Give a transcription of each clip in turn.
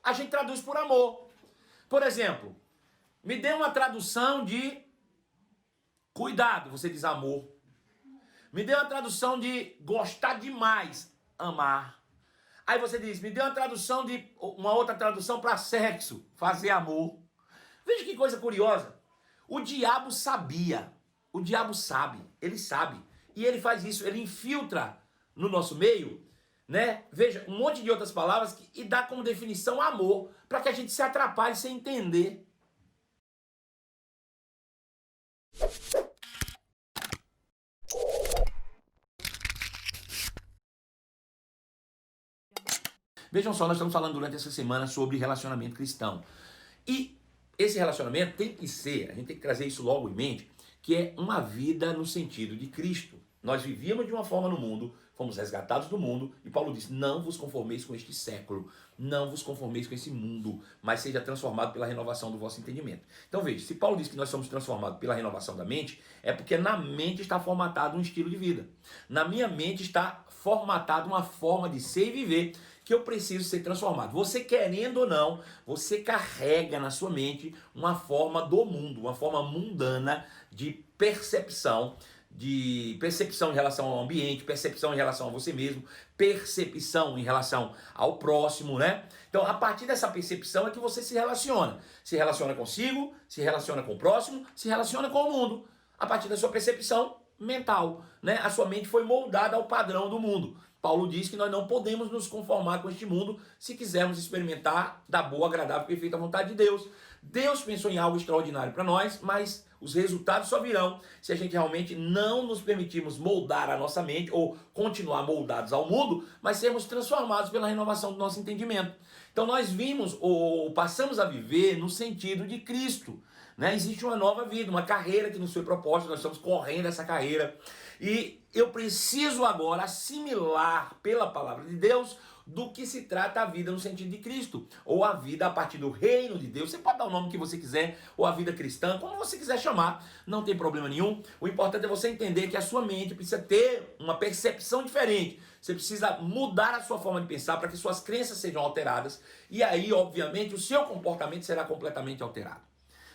a gente traduz por amor. Por exemplo, me dê uma tradução de cuidado, você diz amor. Me dê uma tradução de gostar demais, amar. Aí você diz, me dê uma tradução de uma outra tradução para sexo, fazer amor. Veja que coisa curiosa. O diabo sabia. O diabo sabe, ele sabe. E ele faz isso, ele infiltra no nosso meio, né? Veja, um monte de outras palavras e dá como definição amor, para que a gente se atrapalhe sem entender. Vejam só, nós estamos falando durante essa semana sobre relacionamento cristão. E esse relacionamento tem que ser, a gente tem que trazer isso logo em mente, que é uma vida no sentido de Cristo. Nós vivíamos de uma forma no mundo, fomos resgatados do mundo, e Paulo diz, não vos conformeis com este século, não vos conformeis com esse mundo, mas seja transformado pela renovação do vosso entendimento. Então veja, se Paulo diz que nós somos transformados pela renovação da mente, é porque na mente está formatado um estilo de vida. Na minha mente está formatado uma forma de ser e viver, que eu preciso ser transformado. Você querendo ou não, você carrega na sua mente uma forma do mundo, uma forma mundana de percepção em relação ao ambiente, percepção em relação a você mesmo, percepção em relação ao próximo, né? Então, a partir dessa percepção é que você se relaciona consigo, se relaciona com o próximo, se relaciona com o mundo, a partir da sua percepção mental, né? A sua mente foi moldada ao padrão do mundo. Paulo diz que nós não podemos nos conformar com este mundo se quisermos experimentar da boa, agradável e perfeita vontade de Deus. Deus pensou em algo extraordinário para nós, mas os resultados só virão se a gente realmente não nos permitirmos moldar a nossa mente ou continuar moldados ao mundo, mas sermos transformados pela renovação do nosso entendimento. Então nós vimos ou passamos a viver no sentido de Cristo, né? Existe uma nova vida, uma carreira que nos foi proposta, nós estamos correndo essa carreira e eu preciso agora assimilar pela palavra de Deus do que se trata a vida no sentido de Cristo, ou a vida a partir do reino de Deus. Você pode dar o nome que você quiser, ou a vida cristã, como você quiser chamar, não tem problema nenhum. O importante é você entender que a sua mente precisa ter uma percepção diferente. Você precisa mudar a sua forma de pensar para que suas crenças sejam alteradas, e aí, obviamente, o seu comportamento será completamente alterado.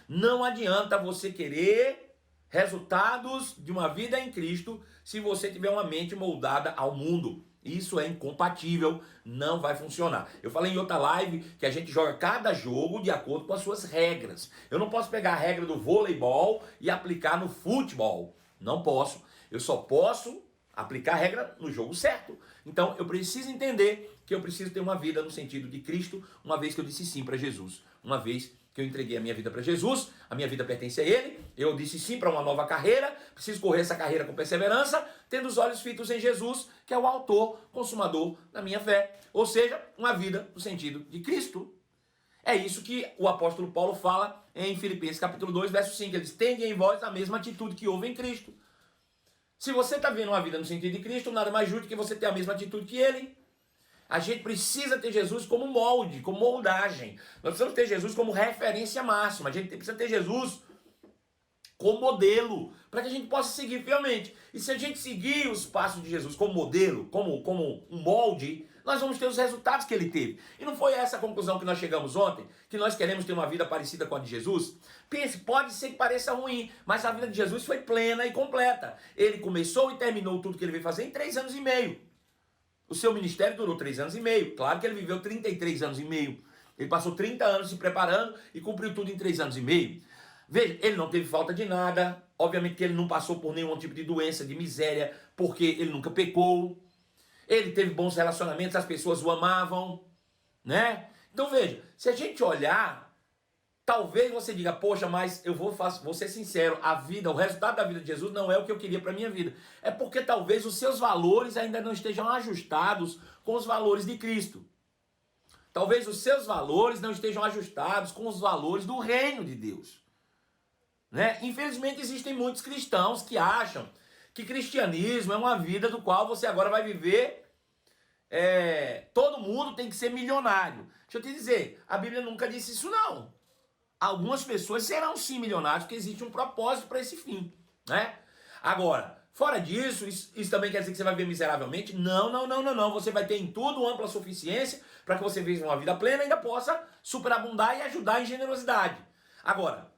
Não adianta você querer resultados de uma vida em Cristo se você tiver uma mente moldada ao mundo. Isso é incompatível, não vai funcionar. Eu falei em outra live que a gente joga cada jogo de acordo com as suas regras. Eu não posso pegar a regra do voleibol e aplicar no futebol. Não posso. Eu só posso aplicar a regra no jogo certo. Então eu preciso entender que eu preciso ter uma vida no sentido de Cristo, uma vez que eu disse sim para Jesus, uma vez que eu entreguei a minha vida para Jesus, a minha vida pertence a Ele, eu disse sim para uma nova carreira, preciso correr essa carreira com perseverança, tendo os olhos fitos em Jesus, que é o autor, consumador da minha fé, ou seja, uma vida no sentido de Cristo. É isso que o apóstolo Paulo fala em Filipenses capítulo 2, verso 5, ele diz, tende em vós a mesma atitude que houve em Cristo. Se você está vendo uma vida no sentido de Cristo, nada mais justo que você ter a mesma atitude que Ele. A gente precisa ter Jesus como molde, como moldagem. Nós precisamos ter Jesus como referência máxima. A gente precisa ter Jesus como modelo, para que a gente possa seguir fielmente. E se a gente seguir os passos de Jesus como modelo, como um molde, nós vamos ter os resultados que ele teve. E não foi essa a conclusão que nós chegamos ontem? Que nós queremos ter uma vida parecida com a de Jesus? Pense, pode ser que pareça ruim, mas a vida de Jesus foi plena e completa. Ele começou e terminou tudo que ele veio fazer em 3 anos e meio. O seu ministério durou 3 anos e meio. Claro que ele viveu 33 anos e meio. Ele passou 30 anos se preparando e cumpriu tudo em 3 anos e meio. Veja, ele não teve falta de nada. Obviamente que ele não passou por nenhum tipo de doença, de miséria, porque ele nunca pecou. Ele teve bons relacionamentos, as pessoas o amavam, né? Então veja, se a gente olhar, talvez você diga, poxa, mas vou ser sincero, o resultado da vida de Jesus não é o que eu queria para a minha vida. É porque talvez os seus valores ainda não estejam ajustados com os valores de Cristo. Talvez os seus valores não estejam ajustados com os valores do reino de Deus. Né? Infelizmente existem muitos cristãos que acham que cristianismo é uma vida do qual você agora vai viver, todo mundo tem que ser milionário. Deixa eu te dizer, a Bíblia nunca disse isso não. Algumas pessoas serão sim milionários, porque existe um propósito para esse fim, né? Agora, Fora disso, isso também quer dizer que você vai viver miseravelmente? Não, não, não, não, não. Você vai ter em tudo ampla suficiência para que você viva uma vida plena e ainda possa superabundar e ajudar em generosidade. Agora,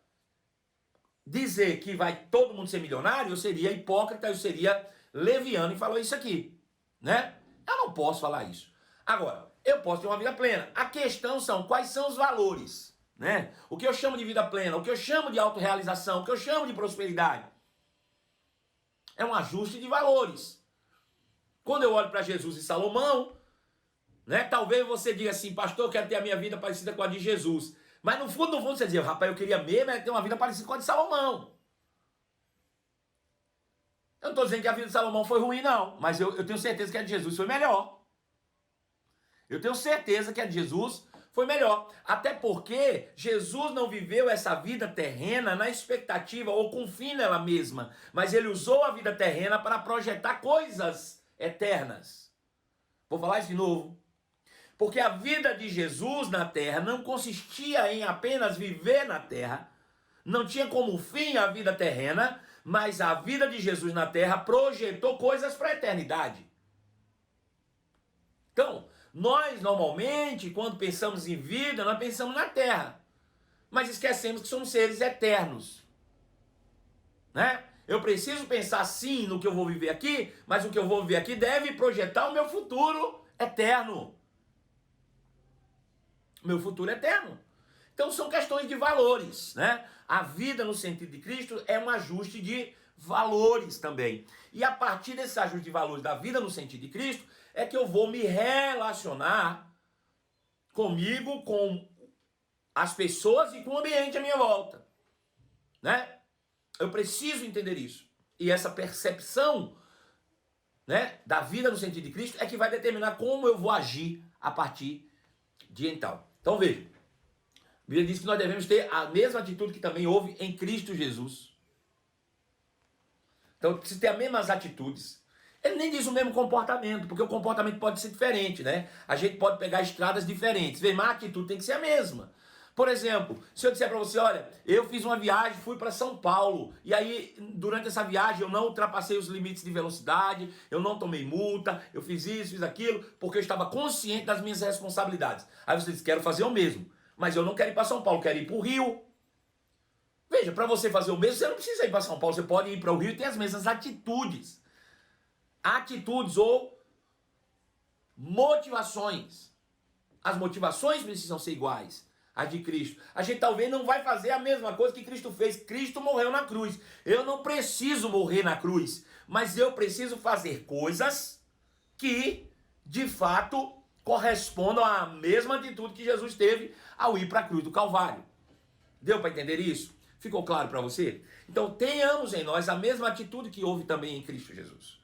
dizer que vai todo mundo ser milionário, eu seria hipócrita, eu seria leviano e falou isso aqui, né? Eu não posso falar isso. Agora, eu posso ter uma vida plena. A questão são quais são os valores, né? O que eu chamo de vida plena, o que eu chamo de autorrealização, o que eu chamo de prosperidade. É um ajuste de valores. Quando eu olho para Jesus e Salomão, né? Talvez você diga assim, pastor, eu quero ter a minha vida parecida com a de Jesus. Mas no fundo, você dizia, rapaz, eu queria mesmo ter uma vida parecida com a de Salomão. Eu não estou dizendo que a vida de Salomão foi ruim, não. Mas eu tenho certeza que a de Jesus foi melhor. Eu tenho certeza que a de Jesus foi melhor. Até porque Jesus não viveu essa vida terrena na expectativa ou com fim nela mesma. Mas ele usou a vida terrena para projetar coisas eternas. Vou falar isso de novo. Porque a vida de Jesus na terra não consistia em apenas viver na terra. Não tinha como fim a vida terrena, mas a vida de Jesus na terra projetou coisas para a eternidade. Então, nós normalmente, quando pensamos em vida, nós pensamos na terra. Mas esquecemos que somos seres eternos. Né? Eu preciso pensar sim no que eu vou viver aqui, mas o que eu vou viver aqui deve projetar o meu futuro eterno. Meu futuro eterno. Então são questões de valores, né? A vida no sentido de Cristo é um ajuste de valores também. E a partir desse ajuste de valores da vida no sentido de Cristo, é que eu vou me relacionar comigo, com as pessoas e com o ambiente à minha volta, né? Eu preciso entender isso. E essa percepção, né, da vida no sentido de Cristo é que vai determinar como eu vou agir a partir de então. Então veja, a Bíblia diz que nós devemos ter a mesma atitude que também houve em Cristo Jesus. Então precisa ter as mesmas atitudes. Ele nem diz o mesmo comportamento, porque o comportamento pode ser diferente, né? A gente pode pegar estradas diferentes, mas a atitude tem que ser a mesma. Por exemplo, se eu disser para você, olha, eu fiz uma viagem, fui para São Paulo, e aí durante essa viagem eu não ultrapassei os limites de velocidade, eu não tomei multa, eu fiz isso, fiz aquilo, porque eu estava consciente das minhas responsabilidades. Aí você diz, quero fazer o mesmo, mas eu não quero ir para São Paulo, quero ir para o Rio. Veja, para você fazer o mesmo, você não precisa ir para São Paulo, você pode ir para o Rio e ter as mesmas atitudes. Atitudes ou motivações. As motivações precisam ser iguais às de Cristo. A gente talvez não vai fazer a mesma coisa que Cristo fez. Cristo morreu na cruz. Eu não preciso morrer na cruz, mas eu preciso fazer coisas que, de fato, correspondam à mesma atitude que Jesus teve ao ir para a cruz do Calvário. Deu para entender isso? Ficou claro para você? Então tenhamos em nós a mesma atitude que houve também em Cristo Jesus.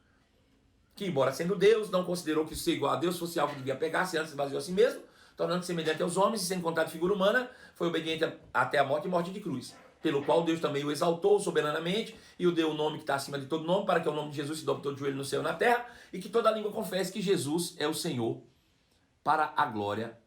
Que, embora sendo Deus, não considerou que ser igual a Deus fosse algo que devia pegar-se, antes esvaziou a si mesmo, tornando-se semelhante aos homens, e sem contar de figura humana, foi obediente até a morte e morte de cruz. Pelo qual Deus também o exaltou soberanamente e o deu o nome que está acima de todo nome, para que o nome de Jesus se dobre todo joelho no céu e na terra, e que toda língua confesse que Jesus é o Senhor, para a glória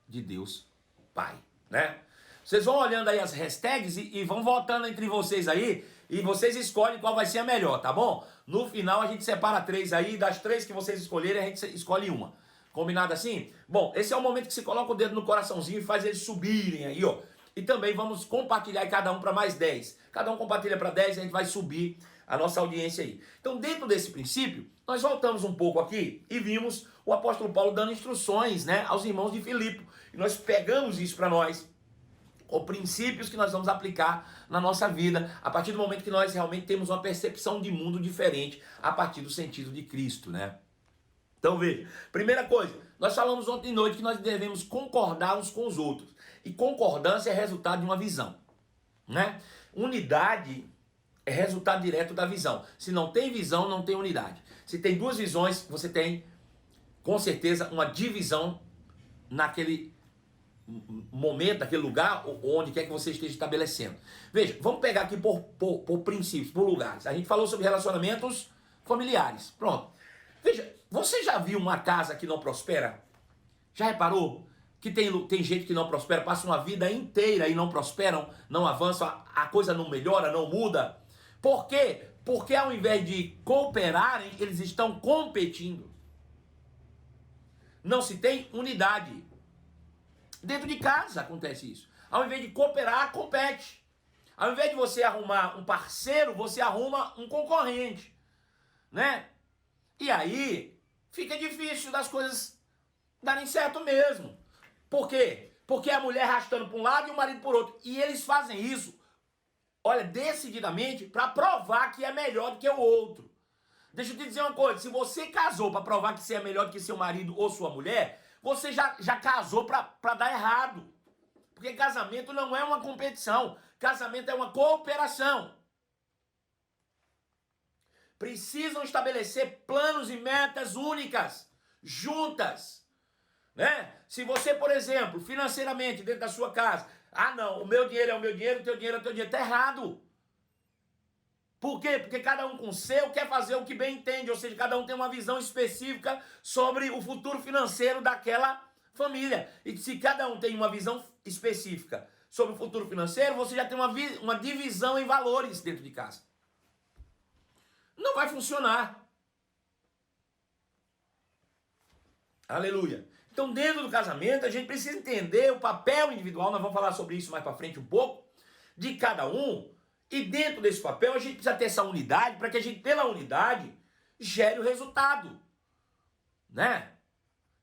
de Deus Pai. Né? Vocês vão olhando aí as hashtags e vão votando entre vocês aí, e vocês escolhem qual vai ser a melhor, tá bom? No final a gente separa 3 aí, das 3 que vocês escolherem a gente escolhe uma. Combinado assim? Bom, esse é o momento que você coloca o dedo no coraçãozinho e faz eles subirem aí, ó. E também vamos compartilhar cada um para mais 10. Cada um compartilha para 10 e a gente vai subir a nossa audiência aí. Então, dentro desse princípio, nós voltamos um pouco aqui e vimos o apóstolo Paulo dando instruções, né, aos irmãos de Filipe. E nós pegamos isso para nós, com princípios que nós vamos aplicar na nossa vida, a partir do momento que nós realmente temos uma percepção de mundo diferente, a partir do sentido de Cristo, né? Então veja, primeira coisa, nós falamos ontem de noite que nós devemos concordar uns com os outros. E concordância é resultado de uma visão, né? Unidade é resultado direto da visão. Se não tem visão, não tem unidade. Se tem duas visões, você tem, com certeza, uma divisão naquele momento, naquele lugar, onde quer que você esteja estabelecendo. Veja, vamos pegar aqui por princípios, por lugares. A gente falou sobre relacionamentos familiares. Pronto. Veja, você já viu uma casa que não prospera? Já reparou que tem gente que não prospera, passa uma vida inteira e não prosperam, não avançam, a coisa não melhora, não muda? Por quê? Porque ao invés de cooperarem, eles estão competindo. Não se tem unidade. Dentro de casa acontece isso. Ao invés de cooperar, compete. Ao invés de você arrumar um parceiro, você arruma um concorrente, né? E aí fica difícil das coisas darem certo mesmo. Por quê? Porque a mulher arrastando para um lado e o marido por outro. E eles fazem isso, olha, decididamente, para provar que é melhor do que o outro. Deixa eu te dizer uma coisa, se você casou para provar que você é melhor do que seu marido ou sua mulher, você já casou para dar errado. Porque casamento não é uma competição, casamento é uma cooperação. Precisam estabelecer planos e metas únicas, juntas, né? Se você, por exemplo, financeiramente, dentro da sua casa, não, o meu dinheiro é o meu dinheiro, o teu dinheiro é o teu dinheiro, tá errado. Por quê? Porque cada um com o seu quer fazer o que bem entende, ou seja, cada um tem uma visão específica sobre o futuro financeiro daquela família. E se cada um tem uma visão específica sobre o futuro financeiro, você já tem uma divisão em valores dentro de casa. Não vai funcionar. Aleluia. Então, dentro do casamento, a gente precisa entender o papel individual, nós vamos falar sobre isso mais para frente um pouco, de cada um. E dentro desse papel, a gente precisa ter essa unidade, para que a gente, pela unidade, gere o resultado. Né?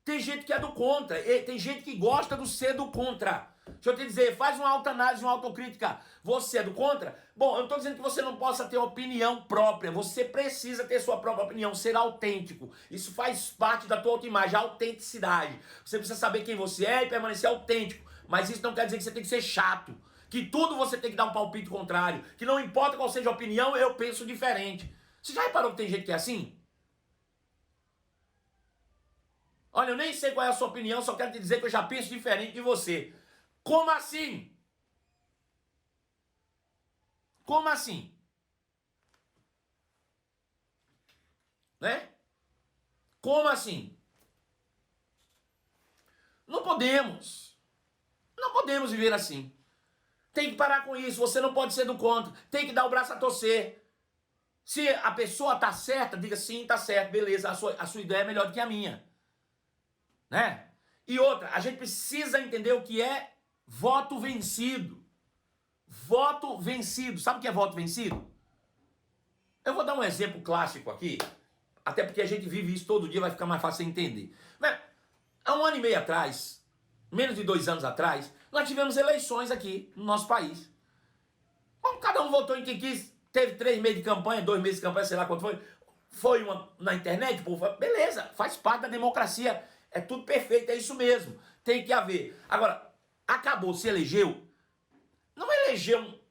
Tem gente que é do contra, tem gente que gosta do ser do contra. Deixa eu te dizer, faz uma autoanálise, uma autocrítica. Você é do contra? Bom, eu não estou dizendo que você não possa ter opinião própria. Você precisa ter sua própria opinião, ser autêntico. Isso faz parte da tua autoimagem, a autenticidade. Você precisa saber quem você é e permanecer autêntico. Mas isso não quer dizer que você tem que ser chato. Que tudo você tem que dar um palpite contrário. Que não importa qual seja a opinião, eu penso diferente. Você já reparou que tem gente que é assim? Olha, eu nem sei qual é a sua opinião, só quero te dizer que eu já penso diferente de você. Como assim? Como assim? Né? Como assim? Não podemos. Não podemos viver assim. Tem que parar com isso. Você não pode ser do contra. Tem que dar o braço a torcer. Se a pessoa tá certa, diga sim, tá certo, beleza. A sua ideia é melhor do que a minha. Né? E outra, a gente precisa entender o que é voto vencido. Voto vencido. Sabe o que é voto vencido? Eu vou dar um exemplo clássico aqui, até porque a gente vive isso todo dia, vai ficar mais fácil de entender. Há 1 ano e meio atrás, menos de 2 anos atrás, nós tivemos eleições aqui no nosso país. Bom, cada um votou em quem quis, teve 3 meses de campanha, 2 meses de campanha, sei lá quanto foi. Foi uma na internet, pô, beleza, faz parte da democracia, é tudo perfeito, é isso mesmo, tem que haver. Agora, acabou, se elegeu, não elegeu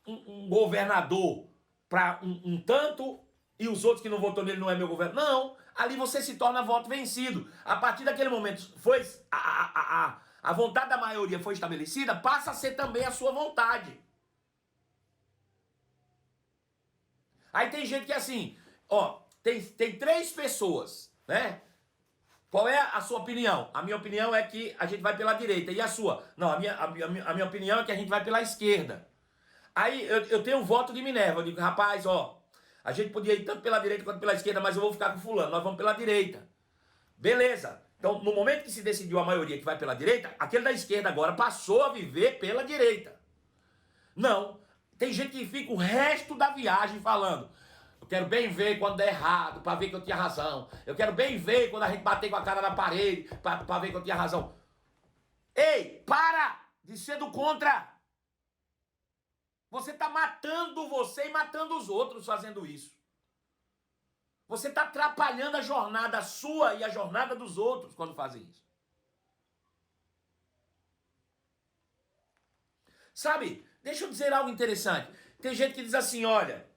um governador para um tanto e os outros que não votou nele não é meu governo. Não, ali você se torna voto vencido. A partir daquele momento, foi a vontade da maioria foi estabelecida, passa a ser também a sua vontade. Aí tem gente que é assim, ó, tem 3 pessoas, né? Qual é a sua opinião? A minha opinião é que a gente vai pela direita. E a sua? Não, a minha opinião é que a gente vai pela esquerda. Aí eu tenho um voto de Minerva. Eu digo, rapaz, ó, a gente podia ir tanto pela direita quanto pela esquerda, mas eu vou ficar com fulano. Nós vamos pela direita. Beleza. Então, no momento que se decidiu a maioria que vai pela direita, aquele da esquerda agora passou a viver pela direita. Não. Tem gente que fica o resto da viagem falando, eu quero bem ver quando der errado, para ver que eu tinha razão. Eu quero bem ver quando a gente bater com a cara na parede, para ver que eu tinha razão. Ei, para de ser do contra. Você está matando você e matando os outros fazendo isso. Você está atrapalhando a jornada sua e a jornada dos outros quando fazem isso. Sabe, deixa eu dizer algo interessante. Tem gente que diz assim, olha,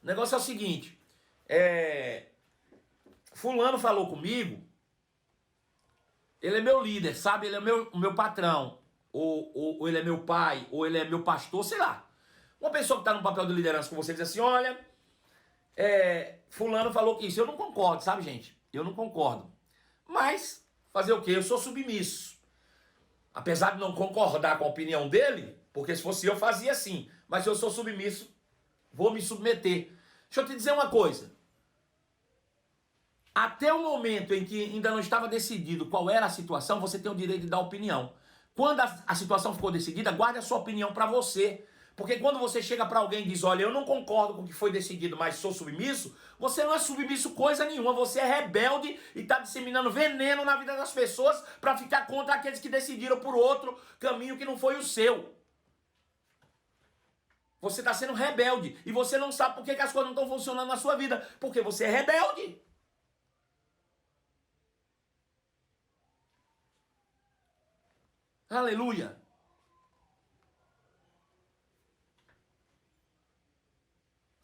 o negócio é o seguinte, fulano falou comigo, ele é meu líder, sabe, ele é o meu patrão, ou ele é meu pai, ou ele é meu pastor, sei lá. Uma pessoa que está no papel de liderança com você diz assim, olha, fulano falou que isso, eu não concordo, sabe, gente? Eu não concordo. Mas, fazer o quê? Eu sou submisso. Apesar de não concordar com a opinião dele, porque se fosse eu fazia assim, mas eu sou submisso vou me submeter. Deixa eu te dizer uma coisa. Até o momento em que ainda não estava decidido qual era a situação, você tem o direito de dar opinião. Quando a situação ficou decidida, guarde a sua opinião para você. Porque quando você chega para alguém e diz, olha, eu não concordo com o que foi decidido, mas sou submisso, você não é submisso coisa nenhuma, você é rebelde e está disseminando veneno na vida das pessoas para ficar contra aqueles que decidiram por outro caminho que não foi o seu. Você está sendo rebelde e você não sabe por que as coisas não estão funcionando na sua vida, porque você é rebelde. Aleluia.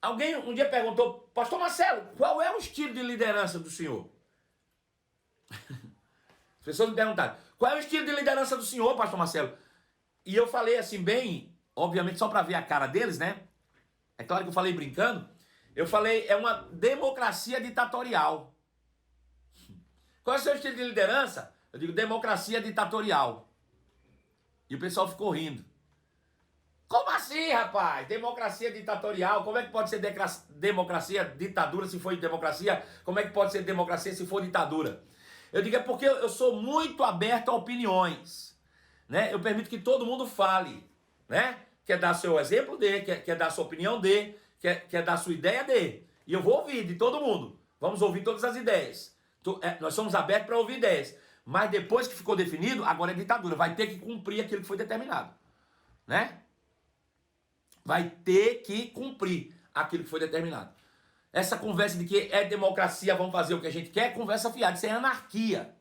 Alguém um dia perguntou, pastor Marcelo, qual é o estilo de liderança do senhor? As pessoas me perguntaram, qual é o estilo de liderança do senhor, pastor Marcelo? E eu falei assim, bem, obviamente só para ver a cara deles, né? É claro que eu falei brincando. Eu falei, é uma democracia ditatorial. Qual é o seu estilo de liderança? Eu digo, democracia ditatorial. E o pessoal ficou rindo. Como assim, rapaz? Democracia ditatorial? Como é que pode ser democracia ditadura se for democracia? Como é que pode ser democracia se for ditadura? Eu digo, é porque eu sou muito aberto a opiniões. Né? Eu permito que todo mundo fale. Né? Quer dar seu exemplo? Dê. Quer dar sua opinião? Dê. Quer dar sua ideia? Dê. E eu vou ouvir de todo mundo. Vamos ouvir todas as ideias. Nós somos abertos para ouvir ideias. Mas depois que ficou definido, agora é ditadura. Vai ter que cumprir aquilo que foi determinado. Né? Vai ter que cumprir aquilo que foi determinado. Essa conversa de que é democracia, vamos fazer o que a gente quer, é conversa fiada. Isso é anarquia.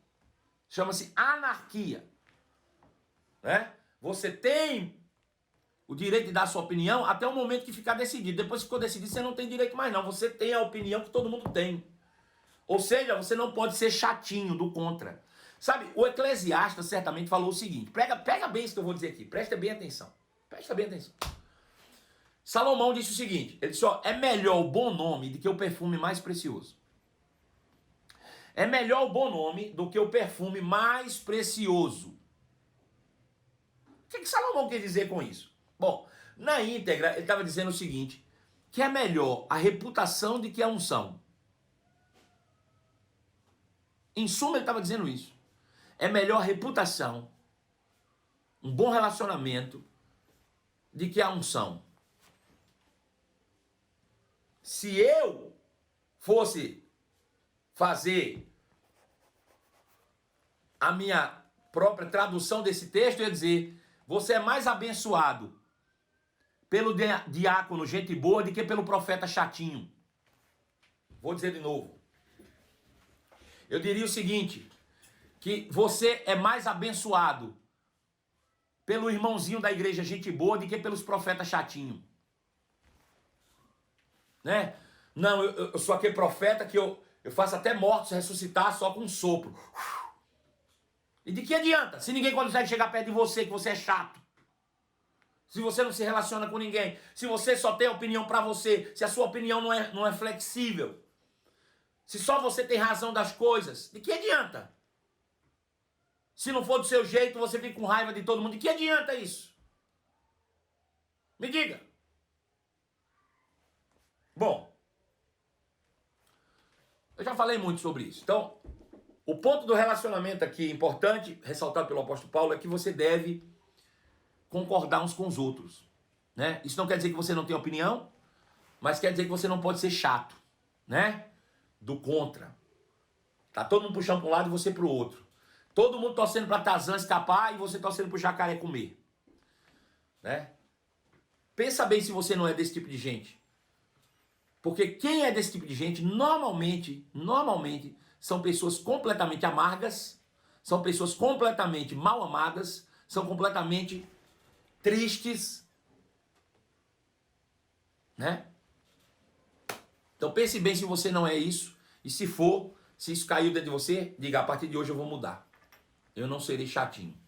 Chama-se anarquia. Né? Você tem o direito de dar a sua opinião até o momento que ficar decidido. Depois que ficou decidido, você não tem direito mais não. Você tem a opinião que todo mundo tem. Ou seja, você não pode ser chatinho do contra. Sabe, o Eclesiastes certamente falou o seguinte. Pega bem isso que eu vou dizer aqui. Presta bem atenção. Presta bem atenção. Salomão disse o seguinte, ele disse, ó, é melhor o bom nome do que o perfume mais precioso. É melhor o bom nome do que o perfume mais precioso. O que Salomão quer dizer com isso? Bom, na íntegra, ele estava dizendo o seguinte, que é melhor a reputação do que a unção. Em suma, ele estava dizendo isso. É melhor a reputação, um bom relacionamento, do que a unção. Se eu fosse fazer a minha própria tradução desse texto, eu ia dizer, você é mais abençoado pelo diácono gente boa do que pelo profeta chatinho. Vou dizer de novo. Eu diria o seguinte, que você é mais abençoado pelo irmãozinho da igreja gente boa do que pelos profetas chatinho. Né? Não, eu sou aquele profeta que eu faço até mortos ressuscitar só com um sopro. E de que adianta? Se ninguém consegue chegar perto de você, que você é chato. Se você não se relaciona com ninguém. Se você só tem opinião para você. Se a sua opinião não é flexível. Se só você tem razão das coisas. De que adianta? Se não for do seu jeito, você fica com raiva de todo mundo. De que adianta isso? Me diga. Bom, eu já falei muito sobre isso. Então, o ponto do relacionamento aqui importante, ressaltado pelo apóstolo Paulo, é que você deve concordar uns com os outros. Né? Isso não quer dizer que você não tem opinião, mas quer dizer que você não pode ser chato. Né? Do contra. Tá todo mundo puxando para um lado e você para o outro. Todo mundo torcendo para Tarzan escapar e você torcendo para o jacaré comer. Né? Pensa bem se você não é desse tipo de gente. Porque quem é desse tipo de gente, normalmente, são pessoas completamente amargas, são pessoas completamente mal amadas, são completamente tristes, né? Então pense bem se você não é isso, e se for, se isso caiu dentro de você, diga, a partir de hoje eu vou mudar. Eu não serei chatinho.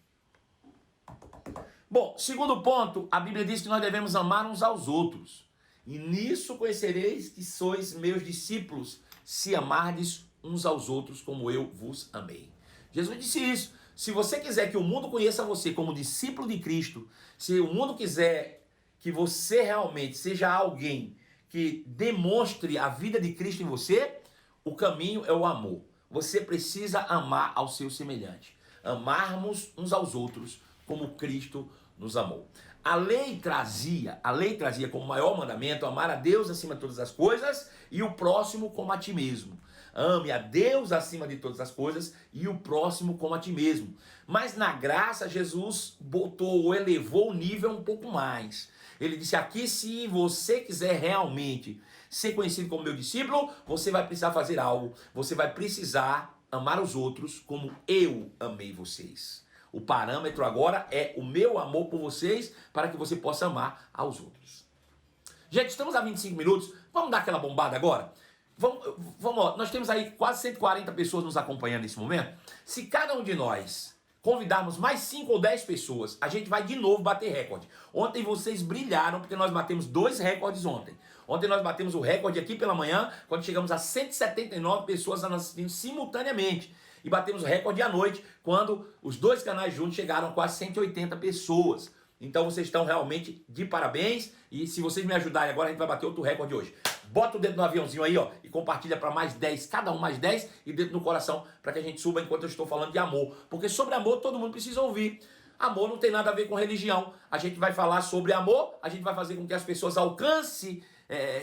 Bom, segundo ponto, a Bíblia diz que nós devemos amar uns aos outros. E nisso conhecereis que sois meus discípulos, se amardes uns aos outros como eu vos amei. Jesus disse isso. Se você quiser que o mundo conheça você como discípulo de Cristo, se o mundo quiser que você realmente seja alguém que demonstre a vida de Cristo em você, o caminho é o amor. Você precisa amar ao seu semelhante. Amarmos uns aos outros como Cristo nos amou. A lei trazia como maior mandamento amar a Deus acima de todas as coisas e o próximo como a ti mesmo. Ame a Deus acima de todas as coisas e o próximo como a ti mesmo. Mas na graça, Jesus elevou o nível um pouco mais. Ele disse aqui, se você quiser realmente ser conhecido como meu discípulo, você vai precisar fazer algo. Você vai precisar amar os outros como eu amei vocês. O parâmetro agora é o meu amor por vocês para que você possa amar aos outros. Gente, estamos a 25 minutos. Vamos dar aquela bombada agora? Vamos, nós temos aí quase 140 pessoas nos acompanhando nesse momento. Se cada um de nós convidarmos mais 5 ou 10 pessoas, a gente vai de novo bater recorde. Ontem vocês brilharam porque nós batemos 2 recordes ontem. Ontem nós batemos o recorde aqui pela manhã, quando chegamos a 179 pessoas assistindo simultaneamente. E batemos o recorde à noite, quando os 2 canais juntos chegaram a quase 180 pessoas. Então vocês estão realmente de parabéns. E se vocês me ajudarem agora, a gente vai bater outro recorde hoje. Bota o dedo no aviãozinho aí, ó, e compartilha para mais 10, cada um mais 10, e dedo no coração para que a gente suba enquanto eu estou falando de amor. Porque sobre amor todo mundo precisa ouvir. Amor não tem nada a ver com religião. A gente vai falar sobre amor, a gente vai fazer com que as pessoas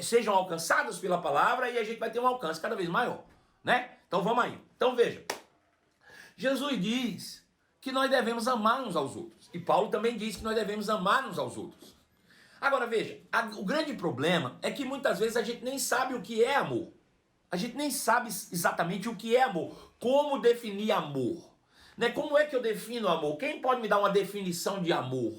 sejam alcançadas pela palavra e a gente vai ter um alcance cada vez maior, né? Então vamos aí. Então veja, Jesus diz que nós devemos amar uns aos outros. E Paulo também diz que nós devemos amar uns aos outros. Agora veja, o grande problema é que muitas vezes a gente nem sabe o que é amor. A gente nem sabe exatamente o que é amor. Como definir amor? Né? Como é que eu defino amor? Quem pode me dar uma definição de amor?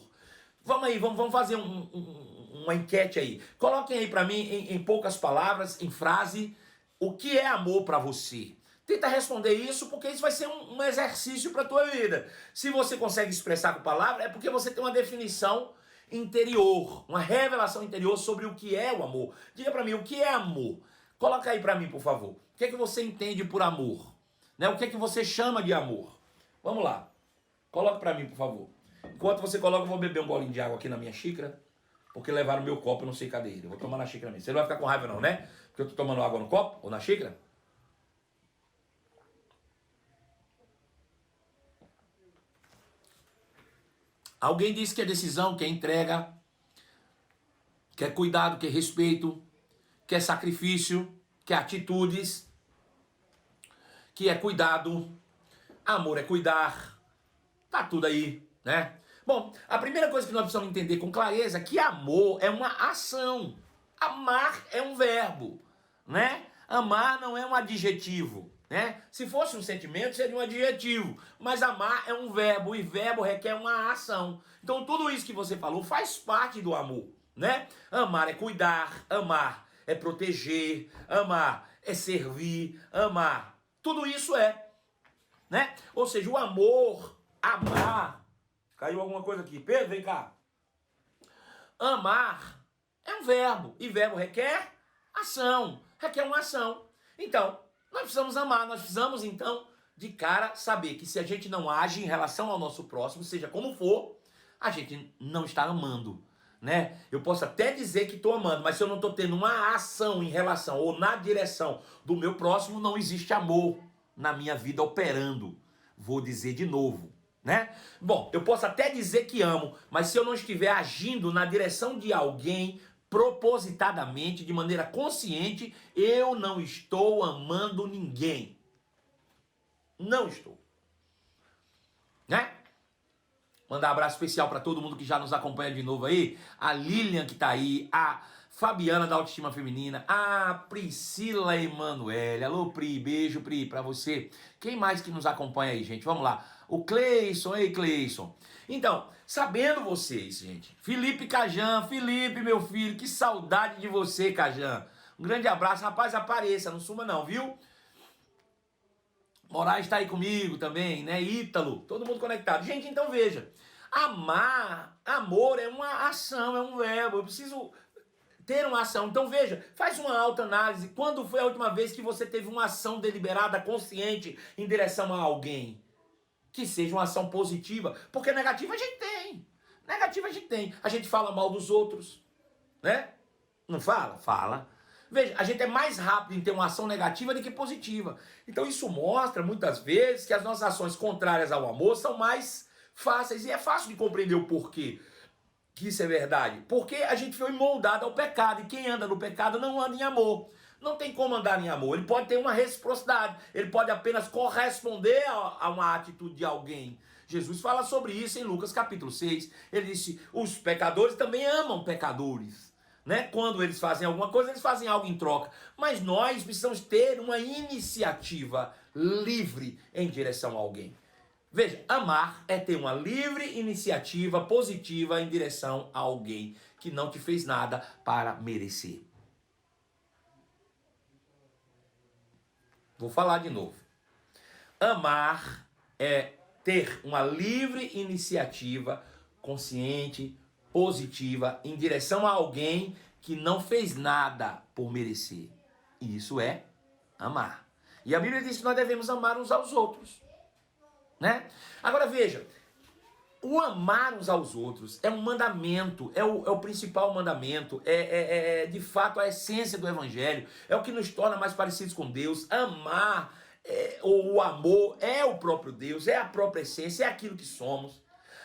Vamos aí, vamos fazer uma enquete aí. Coloquem aí para mim, em poucas palavras, em frase, o que é amor para você? Tenta responder isso, porque isso vai ser um exercício para a tua vida. Se você consegue expressar com palavras, é porque você tem uma definição interior, uma revelação interior sobre o que é o amor. Diga para mim, o que é amor? Coloca aí para mim, por favor. O que é que você entende por amor? Né? O que é que você chama de amor? Vamos lá. Coloca para mim, por favor. Enquanto você coloca, eu vou beber um golinho de água aqui na minha xícara, porque levaram meu copo, eu não sei cadê ele. Eu vou tomar na xícara mesmo. Você não vai ficar com raiva não, né? Porque eu tô tomando água no copo ou na xícara? Alguém disse que é decisão, que é entrega, que é cuidado, que é respeito, que é sacrifício, que é atitudes, que é cuidado, amor é cuidar, tá tudo aí, né? Bom, a primeira coisa que nós precisamos entender com clareza é que amor é uma ação, amar é um verbo, né? Amar não é um adjetivo, né? Se fosse um sentimento, seria um adjetivo, mas amar é um verbo, e verbo requer uma ação. Então tudo isso que você falou faz parte do amor, né? Amar é cuidar, amar é proteger, amar é servir, amar. Tudo isso né? Ou seja, o amor, amar. Caiu alguma coisa aqui. Pedro, vem cá. Amar é um verbo, e verbo requer ação, requer uma ação. Então, nós precisamos amar, nós precisamos então de cara saber que se a gente não age em relação ao nosso próximo, seja como for, a gente não está amando, né? Eu posso até dizer que estou amando, mas se eu não estou tendo uma ação em relação ou na direção do meu próximo, não existe amor na minha vida operando. Vou dizer de novo, né? Bom, eu posso até dizer que amo, mas se eu não estiver agindo na direção de alguém propositadamente, de maneira consciente, eu não estou amando ninguém. Não estou. Né? Mandar um abraço especial para todo mundo que já nos acompanha de novo aí. A Lilian que tá aí, a Fabiana da Autoestima Feminina, a Priscila Emanuele. Alô, Pri, beijo, Pri, para você. Quem mais que nos acompanha aí, gente? Vamos lá. O Cleison, ei, Cleison. Então, sabendo vocês, gente, Felipe Cajan, Felipe, meu filho, que saudade de você, Cajan. Um grande abraço, rapaz, apareça, não suma não, viu? Moraes está aí comigo também, né? Ítalo, todo mundo conectado. Gente, então veja, amor é uma ação, é um verbo, eu preciso ter uma ação. Então veja, faz uma autoanálise. Quando foi a última vez que você teve uma ação deliberada, consciente, em direção a alguém? Que seja uma ação positiva, porque negativa a gente tem. Negativa a gente tem. A gente fala mal dos outros, né? Não fala? Fala. Veja, a gente é mais rápido em ter uma ação negativa do que positiva. Então isso mostra, muitas vezes, que as nossas ações contrárias ao amor são mais fáceis. E é fácil de compreender o porquê que isso é verdade. Porque a gente foi moldado ao pecado. E quem anda no pecado não anda em amor. Não tem como andar em amor. Ele pode ter uma reciprocidade. Ele pode apenas corresponder a uma atitude de alguém. Jesus fala sobre isso em Lucas capítulo 6. Ele disse, os pecadores também amam pecadores. Né? Quando eles fazem alguma coisa, eles fazem algo em troca. Mas nós precisamos ter uma iniciativa livre em direção a alguém. Veja, amar é ter uma livre iniciativa positiva em direção a alguém que não te fez nada para merecer. Vou falar de novo. Amar é ter uma livre iniciativa consciente, positiva, em direção a alguém que não fez nada por merecer. E isso é amar. E a Bíblia diz que nós devemos amar uns aos outros. Né? Agora veja, o amar uns aos outros é um mandamento, é o principal mandamento, é de fato a essência do Evangelho, é o que nos torna mais parecidos com Deus. Amar, ou o amor, é o próprio Deus, é a própria essência, é aquilo que somos.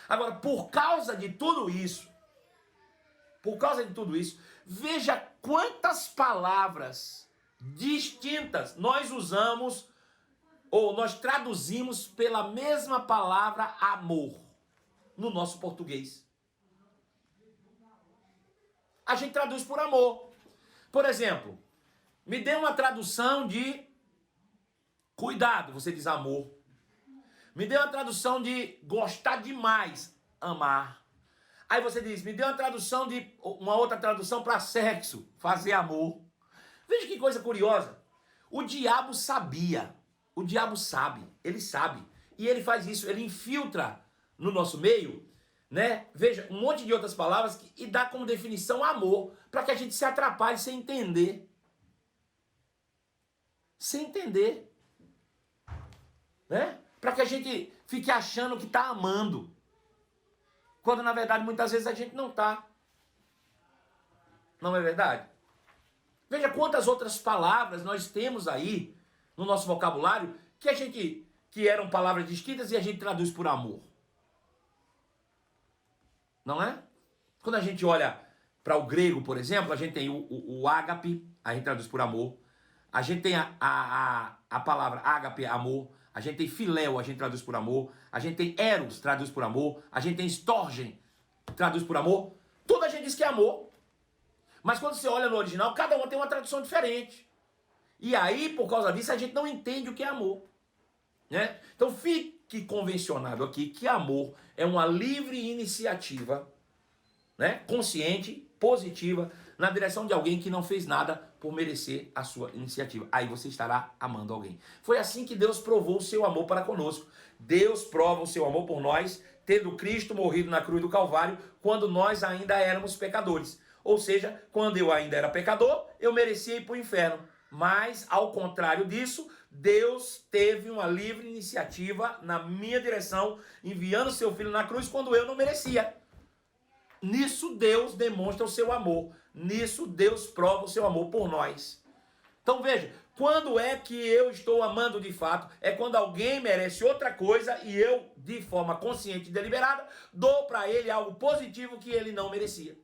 Agora, por causa de tudo isso, veja quantas palavras distintas nós usamos ou nós traduzimos pela mesma palavra amor no nosso português. A gente traduz por amor. Por exemplo, me dê uma tradução de cuidado, você diz amor. Me dê uma tradução de gostar demais, amar. Aí você diz, me dê uma outra tradução para sexo, fazer amor. Veja que coisa curiosa. O diabo sabia. O diabo sabe, ele sabe. E ele faz isso, ele infiltra no nosso meio, né? Veja, um monte de outras palavras e dá como definição amor, para que a gente se atrapalhe sem entender. Sem entender. Né? Para que a gente fique achando que está amando. Quando na verdade muitas vezes a gente não está. Não é verdade? Veja quantas outras palavras nós temos aí no nosso vocabulário que eram palavras distintas e a gente traduz por amor. Não é? Quando a gente olha para o grego, por exemplo, a gente tem o ágape, a gente traduz por amor. A gente tem a palavra ágape, amor. A gente tem filéu, a gente traduz por amor. A gente tem eros, traduz por amor. A gente tem storgen, traduz por amor. Tudo a gente diz que é amor. Mas quando você olha no original, cada uma tem uma tradução diferente. E aí, por causa disso, a gente não entende o que é amor. Né? Então fique convencionado aqui que amor é uma livre iniciativa, né? Consciente, positiva, na direção de alguém que não fez nada por merecer a sua iniciativa. Aí você estará amando alguém. Foi assim que Deus provou o seu amor para conosco. Deus prova o seu amor por nós, tendo Cristo morrido na cruz do Calvário, quando nós ainda éramos pecadores. Ou seja, quando eu ainda era pecador, eu merecia ir para o inferno. Mas, ao contrário disso, Deus teve uma livre iniciativa na minha direção, enviando seu filho na cruz quando eu não merecia. Nisso Deus demonstra o seu amor. Nisso Deus prova o seu amor por nós. Então veja, quando é que eu estou amando de fato? É quando alguém merece outra coisa e eu, de forma consciente e deliberada, dou para ele algo positivo que ele não merecia.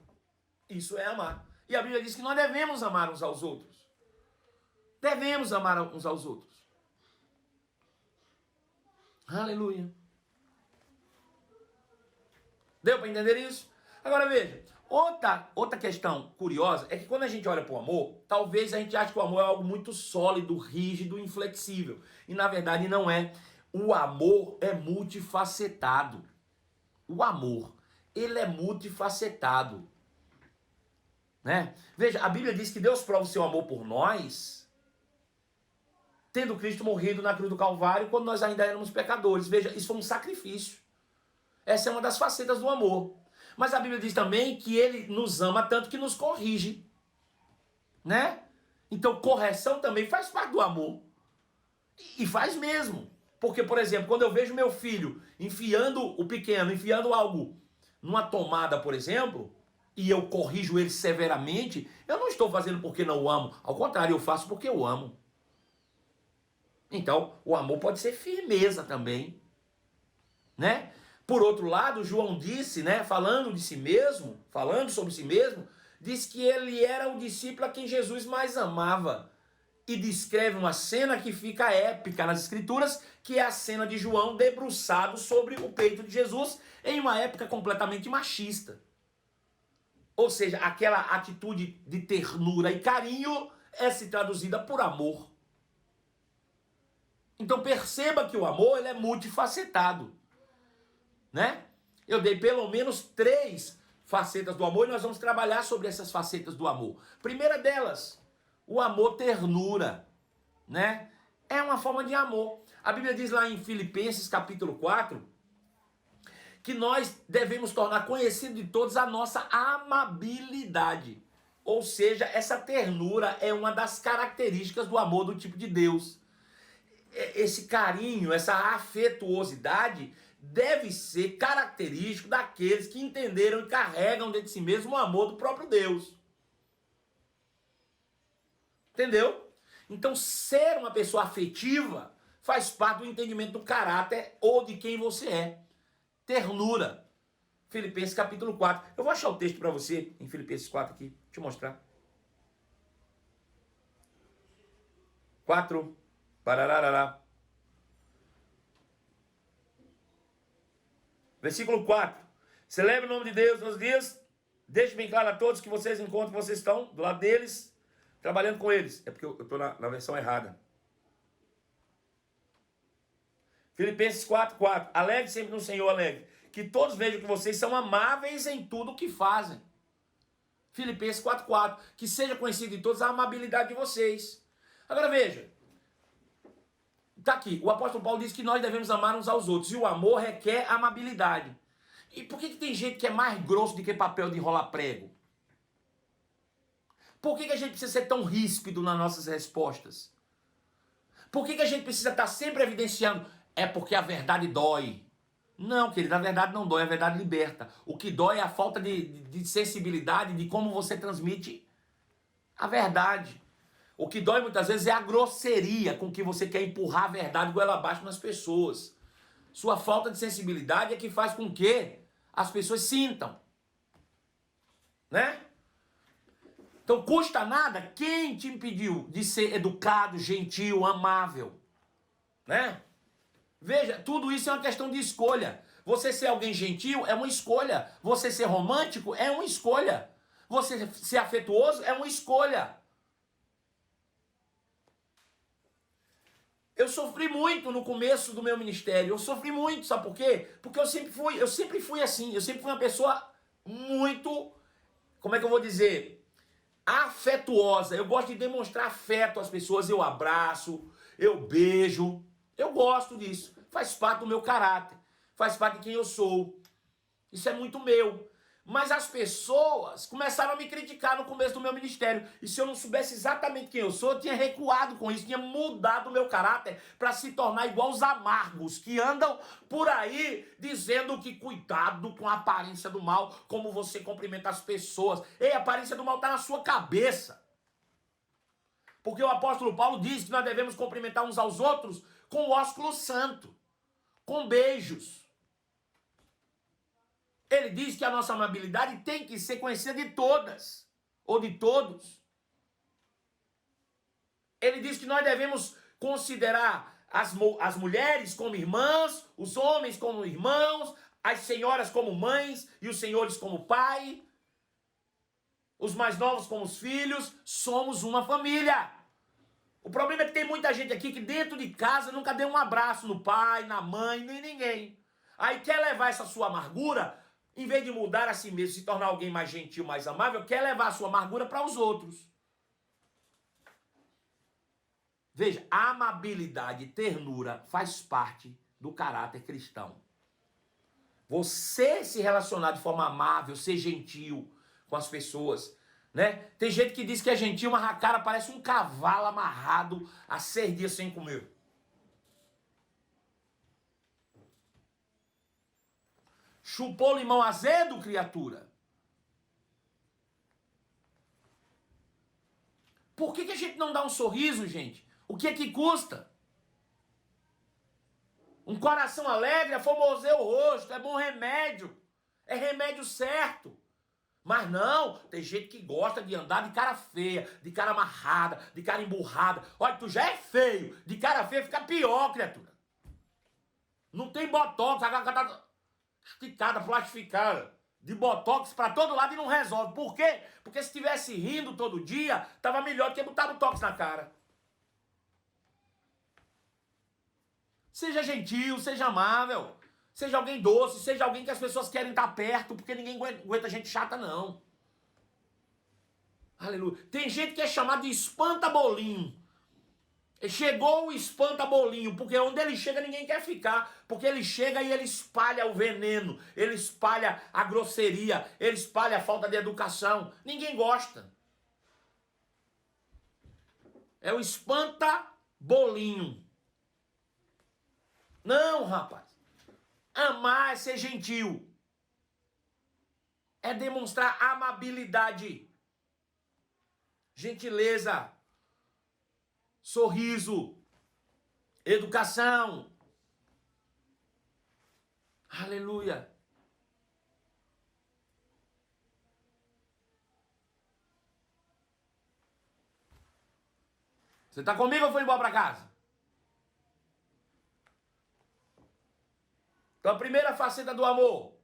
Isso é amar. E a Bíblia diz que nós devemos amar uns aos outros. Devemos amar uns aos outros. Aleluia. Deu para entender isso? Agora veja, outra questão curiosa é que quando a gente olha para o amor, talvez a gente ache que o amor é algo muito sólido, rígido, inflexível. E na verdade não é. O amor é multifacetado. O amor, ele é multifacetado. Né? Veja, a Bíblia diz que Deus prova o seu amor por nós, tendo Cristo morrido na cruz do Calvário, quando nós ainda éramos pecadores. Veja, isso foi um sacrifício. Essa é uma das facetas do amor. Mas a Bíblia diz também que ele nos ama tanto que nos corrige. Né? Então correção também faz parte do amor. E faz mesmo. Porque, por exemplo, quando eu vejo meu filho enfiando algo numa tomada, por exemplo, e eu corrijo ele severamente, eu não estou fazendo porque não o amo. Ao contrário, eu faço porque eu amo. Então, o amor pode ser firmeza também, né? Por outro lado, João disse, né, falando sobre si mesmo, diz que ele era o discípulo a quem Jesus mais amava. E descreve uma cena que fica épica nas Escrituras, que é a cena de João debruçado sobre o peito de Jesus, em uma época completamente machista. Ou seja, aquela atitude de ternura e carinho é se traduzida por amor. Então perceba que o amor ele é multifacetado, né? Eu dei pelo menos 3 facetas do amor e nós vamos trabalhar sobre essas facetas do amor. Primeira delas, o amor ternura, né? É uma forma de amor. A Bíblia diz lá em Filipenses capítulo 4 que nós devemos tornar conhecido de todos a nossa amabilidade. Ou seja, essa ternura é uma das características do amor do tipo de Deus. Esse carinho, essa afetuosidade deve ser característico daqueles que entenderam e carregam dentro de si mesmo o amor do próprio Deus. Entendeu? Então, ser uma pessoa afetiva faz parte do entendimento do caráter ou de quem você é. Ternura. Filipenses capítulo 4. Eu vou achar o texto para você em Filipenses 4 aqui. Deixa eu mostrar. 4. Parararará. Versículo 4. Celebre o nome de Deus nos dias. Deixe bem claro a todos que vocês encontram que vocês estão do lado deles, trabalhando com eles. É porque eu estou na versão errada. Filipenses 4:4. Alegre sempre no Senhor, alegre. Que todos vejam que vocês são amáveis em tudo o que fazem. Filipenses 4:4. Que seja conhecido de todos a amabilidade de vocês. Agora veja. Está aqui. O apóstolo Paulo diz que nós devemos amar uns aos outros. E o amor requer amabilidade. E por que tem gente que é mais grosso do que papel de enrolar prego? Por que a gente precisa ser tão ríspido nas nossas respostas? Por que a gente precisa estar sempre evidenciando? É porque a verdade dói. Não, querido, a verdade não dói, a verdade liberta. O que dói é a falta de sensibilidade de como você transmite a verdade. O que dói muitas vezes é a grosseria com que você quer empurrar a verdade goela abaixo nas pessoas. Sua falta de sensibilidade é que faz com que as pessoas sintam. Né? Então custa nada quem te impediu de ser educado, gentil, amável. Né? Veja, tudo isso é uma questão de escolha. Você ser alguém gentil é uma escolha. Você ser romântico é uma escolha. Você ser afetuoso é uma escolha. Eu sofri muito no começo do meu ministério. Eu sofri muito, sabe por quê? Porque eu sempre fui assim. Eu sempre fui uma pessoa muito, como é que eu vou dizer? Afetuosa. Eu gosto de demonstrar afeto às pessoas. Eu abraço, eu beijo. Eu gosto disso. Faz parte do meu caráter. Faz parte de quem eu sou. Isso é muito meu. Mas as pessoas começaram a me criticar no começo do meu ministério. E se eu não soubesse exatamente quem eu sou, eu tinha recuado com isso, tinha mudado o meu caráter para se tornar igual os amargos que andam por aí dizendo que cuidado com a aparência do mal, como você cumprimenta as pessoas. Ei, a aparência do mal está na sua cabeça. Porque o apóstolo Paulo diz que nós devemos cumprimentar uns aos outros com o ósculo santo, com beijos. Ele diz que a nossa amabilidade tem que ser conhecida de todas, ou de todos. Ele diz que nós devemos considerar as mulheres como irmãs, os homens como irmãos, as senhoras como mães e os senhores como pai, os mais novos como os filhos. Somos uma família. O problema é que tem muita gente aqui que dentro de casa nunca deu um abraço no pai, na mãe, nem ninguém. Aí quer levar essa sua amargura, em vez de mudar a si mesmo, se tornar alguém mais gentil, mais amável, quer levar a sua amargura para os outros. Veja, a amabilidade e ternura faz parte do caráter cristão. Você se relacionar de forma amável, ser gentil com as pessoas, né? Tem gente que diz que é gentil, mas a cara parece um cavalo amarrado há 6 dias sem comer. Chupou limão azedo, criatura? Por que a gente não dá um sorriso, gente? O que é que custa? Um coração alegre aformoseia o rosto, é bom remédio. É remédio certo. Mas não, tem gente que gosta de andar de cara feia, de cara amarrada, de cara emburrada. Olha, tu já é feio, de cara feia fica pior, criatura. Não tem botox, a garganta tá esticada, plastificada, de botox pra todo lado e não resolve. Por quê? Porque se estivesse rindo todo dia, tava melhor do que botar botox na cara. Seja gentil, seja amável. Seja alguém doce, seja alguém que as pessoas querem estar perto, porque ninguém aguenta gente chata, não. Aleluia. Tem gente que é chamado de espanta-bolinho. Chegou o espanta-bolinho, porque onde ele chega ninguém quer ficar. Porque ele chega e ele espalha o veneno, ele espalha a grosseria, ele espalha a falta de educação. Ninguém gosta. É o espanta-bolinho. Não, rapaz. Amar é ser gentil. É demonstrar amabilidade, gentileza, sorriso, educação. Aleluia. Você está comigo ou foi embora para casa? Então a primeira faceta do amor,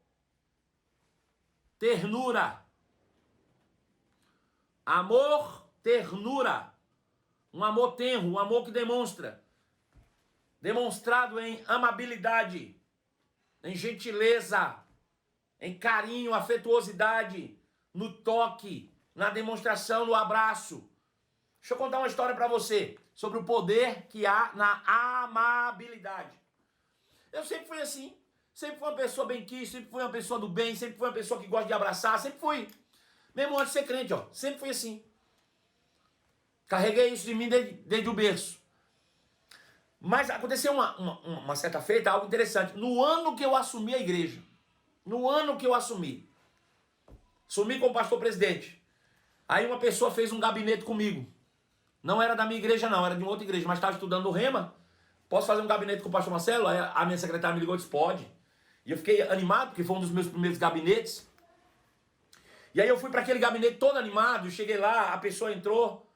ternura. Amor, ternura. Um amor tenro, um amor que demonstra. Demonstrado em amabilidade, em gentileza, em carinho, afetuosidade, no toque, na demonstração, no abraço. Deixa eu contar uma história para você sobre o poder que há na amabilidade. Eu sempre fui assim. Sempre fui uma pessoa bem quis, sempre fui uma pessoa do bem, sempre fui uma pessoa que gosta de abraçar, sempre fui. Mesmo antes de ser crente, ó, sempre fui assim. Carreguei isso de mim desde o berço. Mas aconteceu uma certa feita, algo interessante. No ano que eu assumi a igreja, assumi com o pastor presidente. Aí uma pessoa fez um gabinete comigo. Não era da minha igreja não, era de uma outra igreja, mas estava estudando o Rema. Posso fazer um gabinete com o pastor Marcelo? Aí a minha secretária me ligou e disse, pode. E eu fiquei animado, porque foi um dos meus primeiros gabinetes. E aí eu fui para aquele gabinete todo animado, cheguei lá, a pessoa entrou.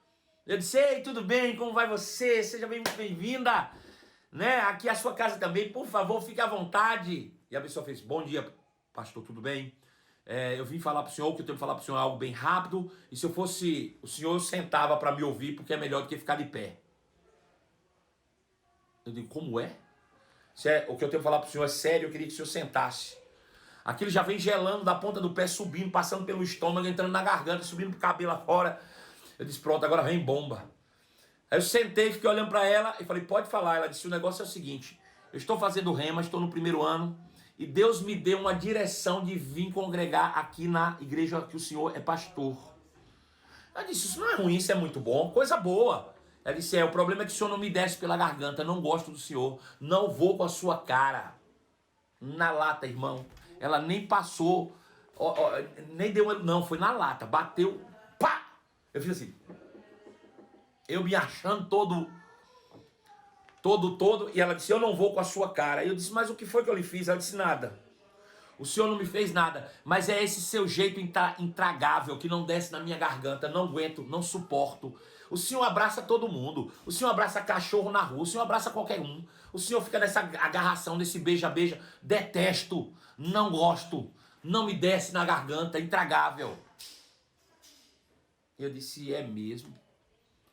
Eu disse, ei, tudo bem, como vai você? Seja bem-vinda, né? Aqui é a sua casa também, por favor, fique à vontade. E a pessoa fez, bom dia, pastor, tudo bem? Eu vim falar para o senhor, o que eu tenho que falar para o senhor é algo bem rápido, e se eu fosse o senhor, eu sentava para me ouvir, porque é melhor do que ficar de pé. Eu digo, como é? O que eu tenho que falar para o senhor é sério, eu queria que o senhor sentasse. Aquilo já vem gelando da ponta do pé, subindo, passando pelo estômago, entrando na garganta, subindo pro cabelo afora. Eu disse, pronto, agora vem bomba. Aí eu sentei, fiquei olhando para ela e falei, pode falar. Ela disse, o negócio é o seguinte, eu estou fazendo Rema, estou no primeiro ano, e Deus me deu uma direção de vir congregar aqui na igreja que o senhor é pastor. Ela disse, isso não é ruim, isso é muito bom, coisa boa. Ela disse, o problema é que o senhor não me desce pela garganta, não gosto do senhor, não vou com a sua cara. Na lata, irmão. Ela nem passou, nem deu, não, foi na lata, bateu, pá! Eu fiz assim, eu me achando todo, e ela disse, eu não vou com a sua cara. Eu disse, mas o que foi que eu lhe fiz? Ela disse, nada. O senhor não me fez nada, mas é esse seu jeito intragável que não desce na minha garganta, não aguento, não suporto. O senhor abraça todo mundo, o senhor abraça cachorro na rua, o senhor abraça qualquer um, o senhor fica nessa agarração, nesse beija-beija, detesto, não gosto, não me desce na garganta, intragável. Eu disse, é mesmo?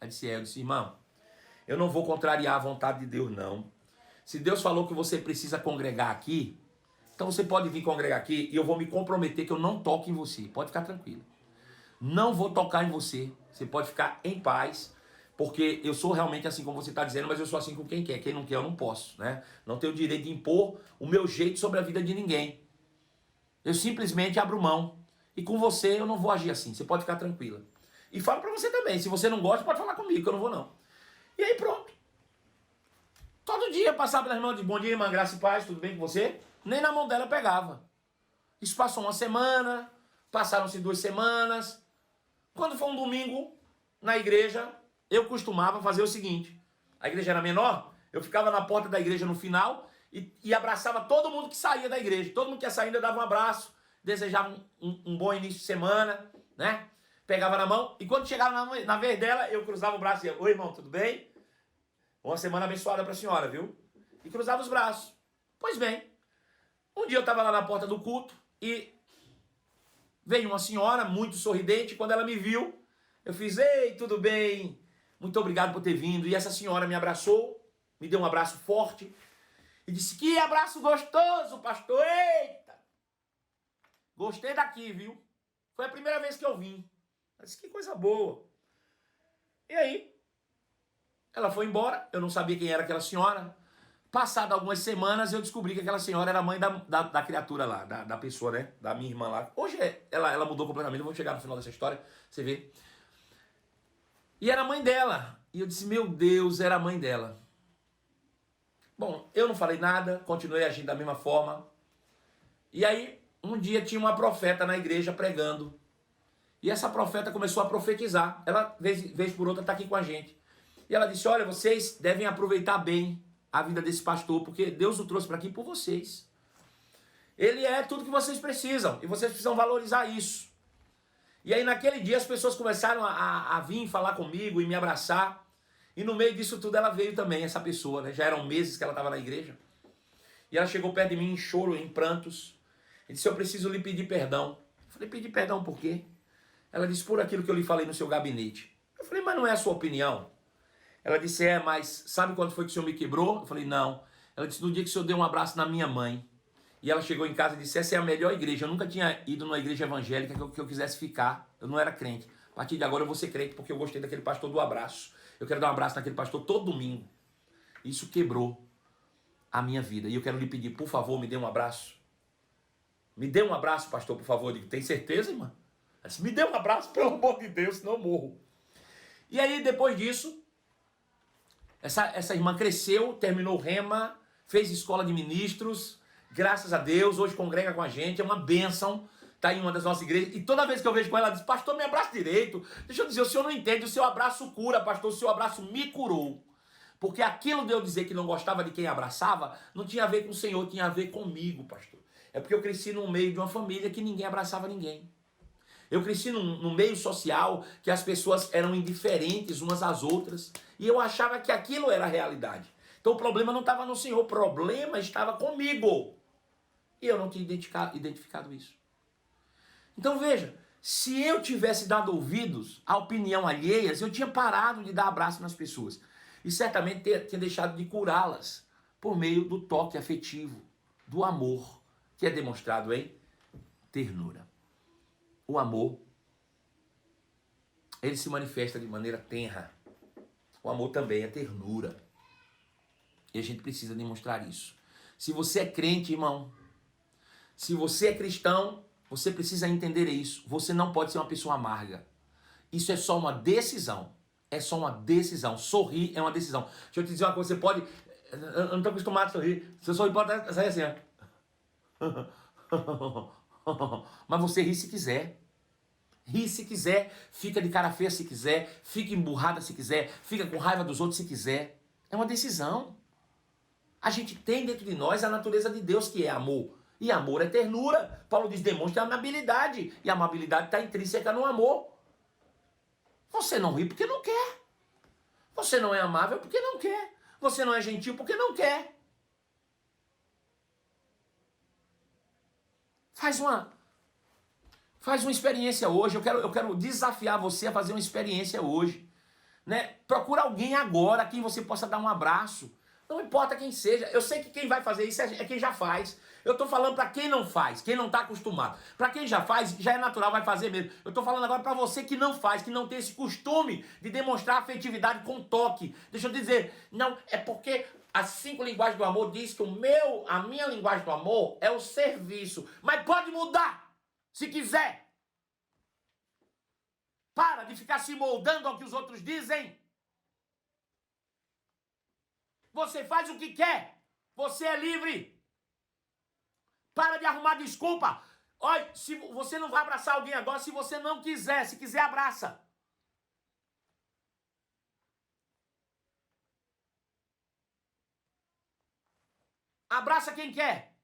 Ela disse, eu disse, irmão, eu não vou contrariar a vontade de Deus, não. Se Deus falou que você precisa congregar aqui, então você pode vir congregar aqui e eu vou me comprometer que eu não toque em você. Pode ficar tranquilo. Não vou tocar em você. Você pode ficar em paz, porque eu sou realmente assim como você está dizendo, mas eu sou assim com quem quer. Quem não quer, eu não posso, né? Não tenho o direito de impor o meu jeito sobre a vida de ninguém. Eu simplesmente abro mão. E com você eu não vou agir assim. Você pode ficar tranquila. E falo para você também. Se você não gosta, pode falar comigo, que eu não vou não. E aí pronto. Todo dia passava pela irmã de bom dia, irmã, graça e paz, tudo bem com você? Nem na mão dela pegava. Isso passou uma semana, passaram-se 2 semanas. Quando foi um domingo na igreja, eu costumava fazer o seguinte: a igreja era menor, eu ficava na porta da igreja no final e abraçava todo mundo que saía da igreja. Todo mundo que ia saindo, eu dava um abraço, desejava um bom início de semana, né? Pegava na mão, e quando chegava na vez dela, eu cruzava o braço e ia: oi, irmão, tudo bem? Uma semana abençoada para a senhora, viu? E cruzava os braços. Pois bem, um dia eu estava lá na porta do culto e veio uma senhora muito sorridente. Quando ela me viu, eu fiz: ei, tudo bem? Muito obrigado por ter vindo. E essa senhora me abraçou, me deu um abraço forte e disse: que abraço gostoso, pastor. Eita! Gostei daqui, viu? Foi a primeira vez que eu vim. Eu disse: que coisa boa. E aí, ela foi embora. Eu não sabia quem era aquela senhora. Passado algumas semanas, eu descobri que aquela senhora era a mãe da criatura lá, da pessoa, né? Da minha irmã lá. Hoje ela mudou completamente. Vamos chegar no final dessa história, você vê. E era a mãe dela. E eu disse: meu Deus, era a mãe dela. Bom, eu não falei nada, continuei agindo da mesma forma. E aí, um dia tinha uma profeta na igreja pregando. E essa profeta começou a profetizar. Ela, vez por outra, está aqui com a gente. E ela disse: olha, vocês devem aproveitar bem a vida desse pastor, porque Deus o trouxe para aqui por vocês. Ele é tudo que vocês precisam, e vocês precisam valorizar isso. E aí naquele dia as pessoas começaram a vir falar comigo e me abraçar. E no meio disso tudo ela veio também, essa pessoa, né? Já eram meses que ela estava na igreja. E ela chegou perto de mim em choro, em prantos. E disse: eu preciso lhe pedir perdão. Eu falei: pedir perdão por quê? Ela disse: por aquilo que eu lhe falei no seu gabinete. Eu falei: mas não é a sua opinião? Ela disse: é, mas sabe quando foi que o senhor me quebrou? Eu falei: não. Ela disse: no dia que o senhor deu um abraço na minha mãe. E ela chegou em casa e disse: essa é a melhor igreja. Eu nunca tinha ido numa igreja evangélica que eu quisesse ficar. Eu não era crente. A partir de agora eu vou ser crente porque eu gostei daquele pastor do abraço. Eu quero dar um abraço naquele pastor todo domingo. Isso quebrou a minha vida. E eu quero lhe pedir, por favor, me dê um abraço. Me dê um abraço, pastor, por favor. Eu digo: tem certeza, irmã? Ela disse: me dê um abraço, pelo amor de Deus, senão eu morro. E aí, depois disso, essa irmã cresceu, terminou o Rema, fez escola de ministros, graças a Deus, hoje congrega com a gente, é uma bênção, está em uma das nossas igrejas. E toda vez que eu vejo com ela, ela diz: pastor, me abraça direito. Deixa eu dizer, o senhor não entende, o seu abraço cura, pastor, o seu abraço me curou. Porque aquilo de eu dizer que não gostava de quem abraçava, não tinha a ver com o Senhor, tinha a ver comigo, pastor. É porque eu cresci no meio de uma família que ninguém abraçava ninguém. Eu cresci num meio social que as pessoas eram indiferentes umas às outras. E eu achava que aquilo era a realidade. Então o problema não estava no Senhor, o problema estava comigo. E eu não tinha identificado isso. Então veja, se eu tivesse dado ouvidos à opinião alheias, eu tinha parado de dar abraço nas pessoas. E certamente tinha deixado de curá-las por meio do toque afetivo, do amor, que é demonstrado em ternura. O amor, ele se manifesta de maneira tenra. O amor também é ternura. E a gente precisa demonstrar isso. Se você é crente, irmão, se você é cristão, você precisa entender isso. Você não pode ser uma pessoa amarga. Isso é só uma decisão. É só uma decisão. Sorrir é uma decisão. Deixa eu te dizer uma coisa, você pode... Eu não estou acostumado a sorrir. Se eu sorrir, pode sair assim, ó. Mas você ri se quiser. Ri se quiser, fica de cara feia se quiser, fica emburrada se quiser, fica com raiva dos outros se quiser. É uma decisão. A gente tem dentro de nós a natureza de Deus, que é amor. E amor é ternura. Paulo diz: demonstra amabilidade. E a amabilidade está intrínseca no amor. Você não ri porque não quer. Você não é amável porque não quer. Você não é gentil porque não quer. Faz uma experiência hoje. Eu quero desafiar você a fazer uma experiência hoje. Né? Procura alguém agora a quem você possa dar um abraço. Não importa quem seja. Eu sei que quem vai fazer isso é quem já faz. Eu estou falando para quem não faz, quem não está acostumado. Para quem já faz, já é natural, vai fazer mesmo. Eu estou falando agora para você que não faz, que não tem esse costume de demonstrar afetividade com toque. Deixa eu dizer, não, é porque as 5 linguagens do amor diz que a minha linguagem do amor é o serviço. Mas pode mudar, se quiser. Para de ficar se moldando ao que os outros dizem. Você faz o que quer. Você é livre. Para de arrumar desculpa. Olha, se você não vai abraçar alguém agora, se você não quiser. Se quiser, abraça. Abraça quem quer.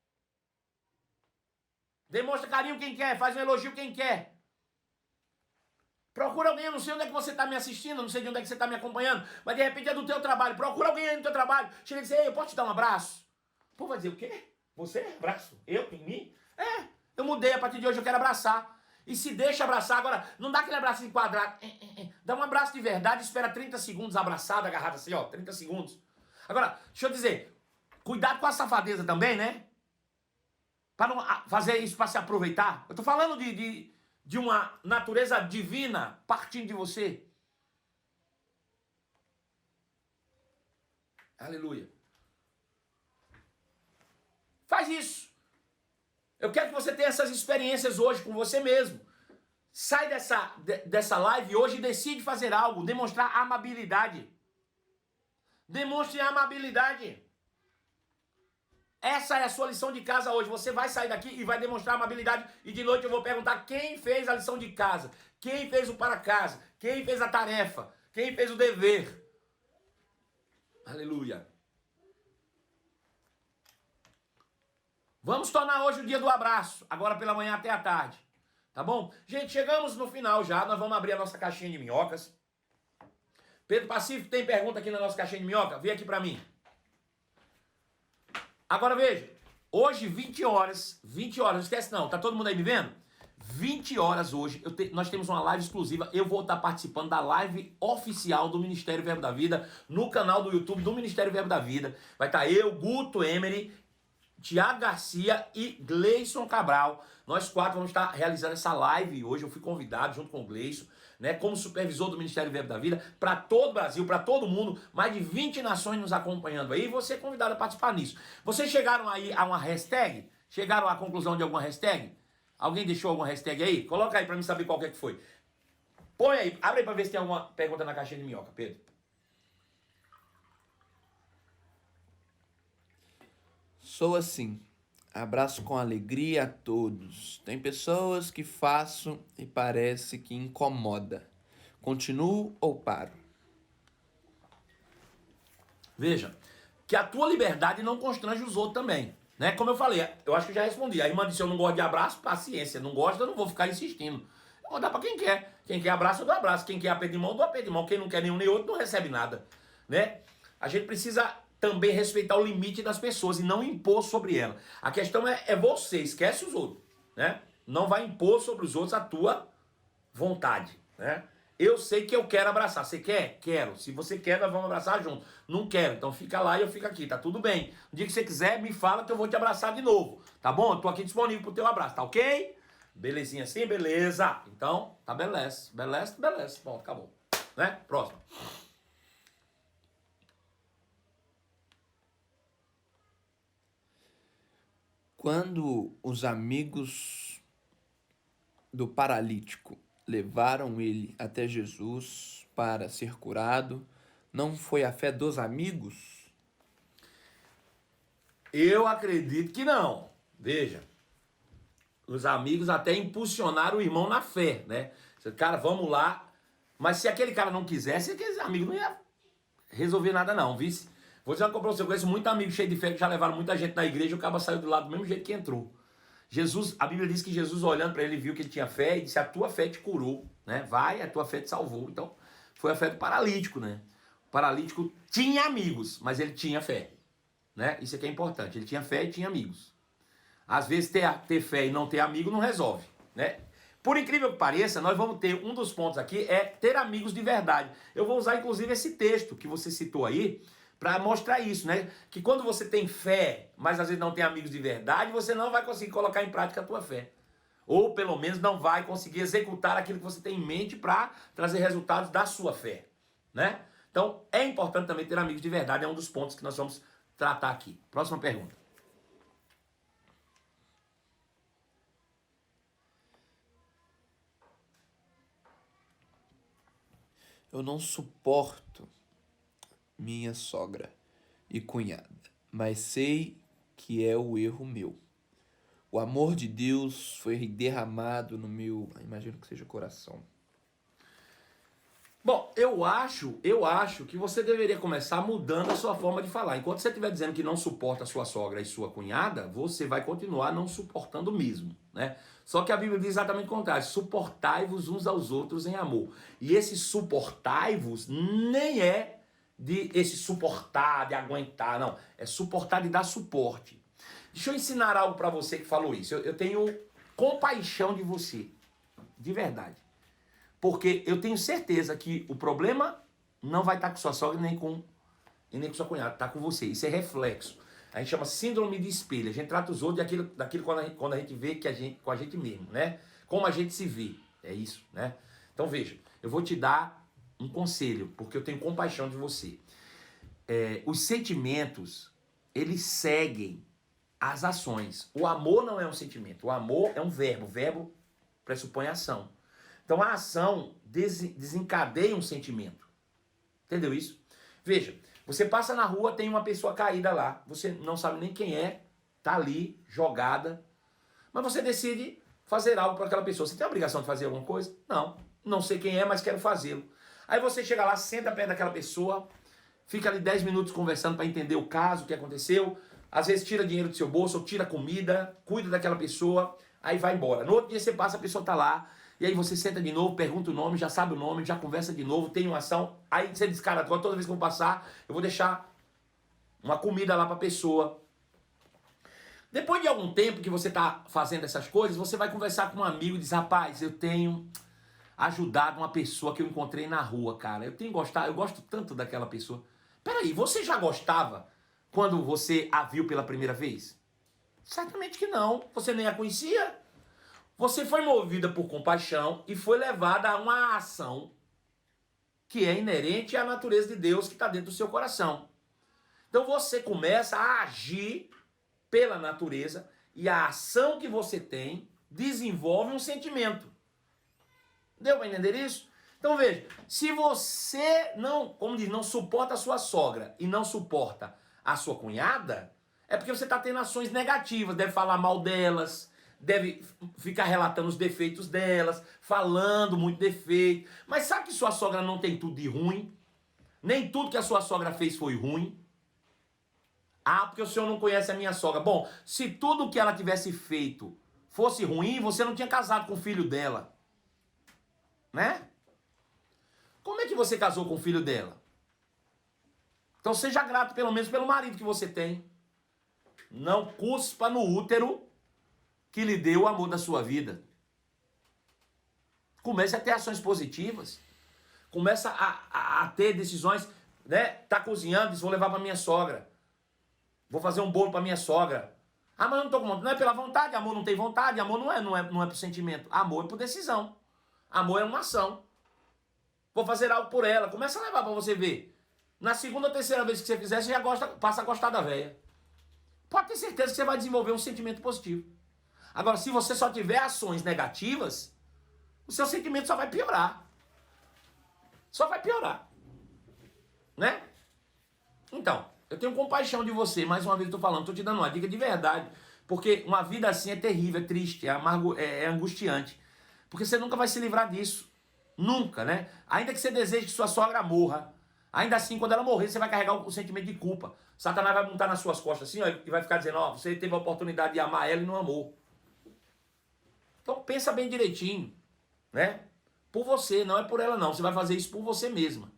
Demonstra carinho quem quer. Faz um elogio quem quer. Procura alguém, eu não sei onde é que você está me assistindo, não sei de onde é que você está me acompanhando, mas de repente é do teu trabalho. Procura alguém aí no teu trabalho. Chega e diz, ei, eu posso te dar um abraço? O povo vai dizer, o quê? Você? Abraço? Eu? Em mim? É, eu mudei, a partir de hoje eu quero abraçar. E se deixa abraçar, agora, não dá aquele abraço quadrado. Dá um abraço de verdade, espera 30 segundos abraçado, agarrado assim, ó, 30 segundos. Agora, deixa eu dizer, cuidado com a safadeza também, né? Para não fazer isso para se aproveitar. Eu tô falando de uma natureza divina partindo de você. Aleluia. Faz isso. Eu quero que você tenha essas experiências hoje com você mesmo. Sai dessa live hoje e decide fazer algo, demonstrar amabilidade. Demonstre amabilidade. Essa é a sua lição de casa hoje. Você vai sair daqui e vai demonstrar amabilidade. E de noite eu vou perguntar quem fez a lição de casa. Quem fez o para casa. Quem fez a tarefa. Quem fez o dever. Aleluia. Vamos tornar hoje o dia do abraço. Agora pela manhã até a tarde. Tá bom? Gente, chegamos no final já. Nós vamos abrir a nossa caixinha de minhocas. Pedro Pacífico, tem pergunta aqui na nossa caixinha de minhoca? Vem aqui pra mim. Agora veja, hoje 20 horas, não esquece não, tá todo mundo aí me vendo? 20 horas hoje, nós temos uma live exclusiva, eu vou estar participando da live oficial do Ministério Verbo da Vida, no canal do YouTube do Ministério Verbo da Vida. Vai estar eu, Guto Emery, Tiago Garcia e Gleison Cabral. Nós quatro vamos estar realizando essa live hoje. Eu fui convidado junto com o Gleison, né, como supervisor do Ministério Verbo da Vida, para todo o Brasil, para todo mundo, mais de 20 nações nos acompanhando aí. E você é convidado a participar nisso. Vocês chegaram aí a uma hashtag? Chegaram à conclusão de alguma hashtag? Alguém deixou alguma hashtag aí? Coloca aí para mim saber qual que é que foi. Põe aí, abre aí para ver se tem alguma pergunta na caixinha de minhoca, Pedro. Sou assim, abraço com alegria a todos. Tem pessoas que faço e parece que incomoda. Continuo ou paro? Veja, que a tua liberdade não constrange os outros também. Né? Como eu falei, eu acho que já respondi. A irmã disse, eu não gosto de abraço, paciência. Não gosta, eu não vou ficar insistindo. Eu vou dar pra quem quer. Quem quer abraço, eu dou abraço. Quem quer aperto de mão, eu dou aperto de mão. Quem não quer nenhum nem outro, não recebe nada. Né? A gente precisa também respeitar o limite das pessoas e não impor sobre ela. A questão é você, esquece os outros. Né? Não vai impor sobre os outros a tua vontade. Né? Eu sei que eu quero abraçar. Você quer? Quero. Se você quer, nós vamos abraçar junto. Não quero. Então fica lá e eu fico aqui. Tá tudo bem. No dia que você quiser, me fala que eu vou te abraçar de novo. Tá bom? Eu tô aqui disponível pro teu abraço. Tá ok? Belezinha assim? Beleza. Então, tá beleza. Beleza, beleza. Pronto, acabou. Né? Próximo. Quando os amigos do paralítico levaram ele até Jesus para ser curado, não foi a fé dos amigos? Eu acredito que não. Veja, os amigos até impulsionaram o irmão na fé, né? Cara, vamos lá. Mas se aquele cara não quisesse, aqueles amigos não iam resolver nada não, vice. Vou dizer uma coisa pra você, eu conheço muito amigo cheio de fé que já levaram muita gente na igreja e o cara saiu do lado do mesmo jeito que entrou. Jesus, a Bíblia diz que Jesus olhando para ele viu que ele tinha fé e disse, a tua fé te curou, né? Vai, a tua fé te salvou. Então, foi a fé do paralítico, né? O paralítico tinha amigos, mas ele tinha fé, né? Isso aqui é importante, ele tinha fé e tinha amigos. Às vezes ter fé e não ter amigo não resolve, né? Por incrível que pareça, nós vamos ter um dos pontos aqui é ter amigos de verdade. Eu vou usar inclusive esse texto que você citou aí para mostrar isso, né? Que quando você tem fé, mas às vezes não tem amigos de verdade, você não vai conseguir colocar em prática a tua fé. Ou pelo menos não vai conseguir executar aquilo que você tem em mente para trazer resultados da sua fé, né? Então é importante também ter amigos de verdade, é um dos pontos que nós vamos tratar aqui. Próxima pergunta. Eu não suporto minha sogra e cunhada, mas sei que é o erro meu. O amor de Deus foi derramado no meu, imagino que seja coração. Bom, eu acho que você deveria começar mudando a sua forma de falar. Enquanto você estiver dizendo que não suporta a sua sogra e sua cunhada, você vai continuar não suportando mesmo, né? Só que a Bíblia diz exatamente o contrário: suportai-vos uns aos outros em amor. E esse suportai-vos nem é de esse suportar, de aguentar, não. É suportar de dar suporte. Deixa eu ensinar algo para você que falou isso. Eu tenho compaixão de você, de verdade. Porque eu tenho certeza que o problema não vai estar com sua sogra nem com sua cunhada, está com você. Isso é reflexo. A gente chama síndrome de espelho. A gente trata os outros daquilo quando a gente vê com a gente mesmo, né? Como a gente se vê. É isso, né? Então veja, eu vou te dar um conselho, porque eu tenho compaixão de você. Os sentimentos, eles seguem as ações. O amor não é um sentimento. O amor é um verbo. O verbo pressupõe ação. Então a ação desencadeia um sentimento. Entendeu isso? Veja, você passa na rua, tem uma pessoa caída lá, você não sabe nem quem é, tá ali, jogada, mas você decide fazer algo para aquela pessoa. Você tem a obrigação de fazer alguma coisa? Não. Não sei quem é, mas quero fazê-lo. Aí você chega lá, senta perto daquela pessoa, fica ali 10 minutos conversando para entender o caso, o que aconteceu, às vezes tira dinheiro do seu bolso, ou tira comida, cuida daquela pessoa, aí vai embora. No outro dia você passa, a pessoa tá lá, e aí você senta de novo, pergunta o nome, já sabe o nome, já conversa de novo, tem uma ação. Aí você diz, cara, toda vez que eu vou passar, eu vou deixar uma comida lá para a pessoa. Depois de algum tempo que você está fazendo essas coisas, você vai conversar com um amigo e diz, rapaz, eu tenho ajudado uma pessoa que eu encontrei na rua, cara. Eu gosto tanto daquela pessoa. Peraí, você já gostava quando você a viu pela primeira vez? Certamente que não, você nem a conhecia. Você foi movida por compaixão e foi levada a uma ação que é inerente à natureza de Deus que está dentro do seu coração. Então você começa a agir pela natureza e a ação que você tem desenvolve um sentimento. Deu para entender isso? Então veja, se você não suporta a sua sogra e não suporta a sua cunhada, é porque você está tendo ações negativas, deve falar mal delas, deve ficar relatando os defeitos delas, falando muito defeito. Mas sabe que sua sogra não tem tudo de ruim? Nem tudo que a sua sogra fez foi ruim. Ah, porque o senhor não conhece a minha sogra. Bom, se tudo que ela tivesse feito fosse ruim, você não tinha casado com o filho dela. Né? Como é que você casou com o filho dela? Então seja grato pelo menos pelo marido que você tem. Não cuspa no útero que lhe deu o amor da sua vida. Comece a ter ações positivas. Começa a ter decisões, né? Tá cozinhando, diz, vou levar para minha sogra. Vou fazer um bolo para minha sogra. Ah, mas eu não tô com vontade. Não é pela vontade, amor não tem vontade, amor não é por sentimento. Amor é por decisão. Amor é uma ação. Vou fazer algo por ela. Começa a levar para você ver. Na segunda ou terceira vez que você fizer, você já passa a gostar da véia. Pode ter certeza que você vai desenvolver um sentimento positivo. Agora, se você só tiver ações negativas, o seu sentimento só vai piorar. Só vai piorar. Né? Então, eu tenho compaixão de você, mais uma vez eu tô falando, tô te dando uma dica de verdade. Porque uma vida assim é terrível, é triste, é angustiante. Porque você nunca vai se livrar disso. Nunca, né? Ainda que você deseje que sua sogra morra, ainda assim, quando ela morrer, você vai carregar o sentimento de culpa. Satanás vai montar nas suas costas assim, ó, e vai ficar dizendo, ó, você teve a oportunidade de amar ela e não amou. Então pensa bem direitinho, né? Por você, não é por ela não. Você vai fazer isso por você mesma.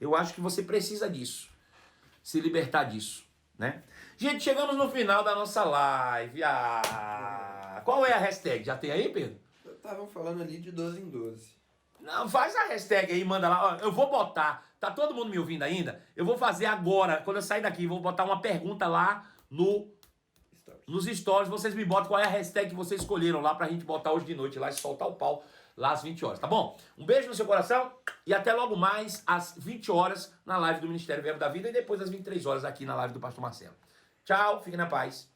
Eu acho que você precisa disso. Se libertar disso, né? Gente, chegamos no final da nossa live. Qual é a hashtag? Já tem aí, Pedro? Estavam falando ali de 12 em 12. Não, faz a hashtag aí, manda lá. Ó, eu vou botar. Tá todo mundo me ouvindo ainda? Eu vou fazer agora, quando eu sair daqui, vou botar uma pergunta lá nos stories. Vocês me botam qual é a hashtag que vocês escolheram lá pra gente botar hoje de noite lá e soltar o pau lá às 20 horas, tá bom? Um beijo no seu coração e até logo mais às 20 horas na live do Ministério Verbo da Vida e depois às 23 horas aqui na live do Pastor Marcelo. Tchau, fiquem na paz.